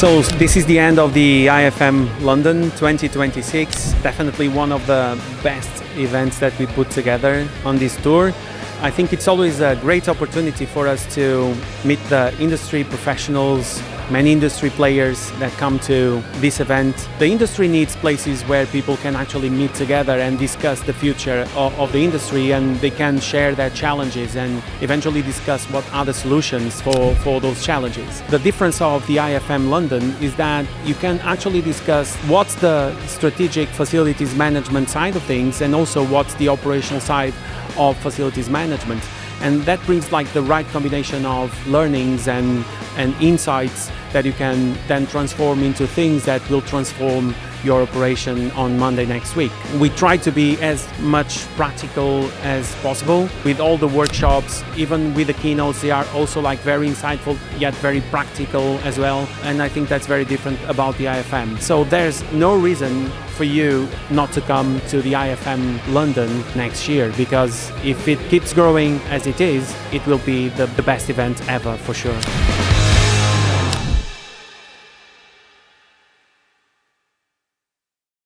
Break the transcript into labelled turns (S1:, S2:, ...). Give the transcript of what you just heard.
S1: So this is the end of the IFM London 2026. Definitely one of the best events that we put together on this tour. I think it's always a great opportunity for us to meet the industry professionals, many industry players that come to this event. The industry needs places where people can actually meet together and discuss the future of the industry, and they can share their challenges and eventually discuss what are the solutions for those challenges. The difference of the IFM London is that you can actually discuss what's the strategic facilities management side of things and also what's the operational side of facilities management. And that brings like the right combination of learnings and insights that you can then transform into things that will transform your operation on Monday next week. We try to be as much practical as possible with all the workshops, even with the keynotes. They are also like very insightful yet very practical as well, and I think that's very different about the IFM. So there's no reason for you not to come to the IFM London next year, because if it keeps growing as it is, it will be the best event ever for sure.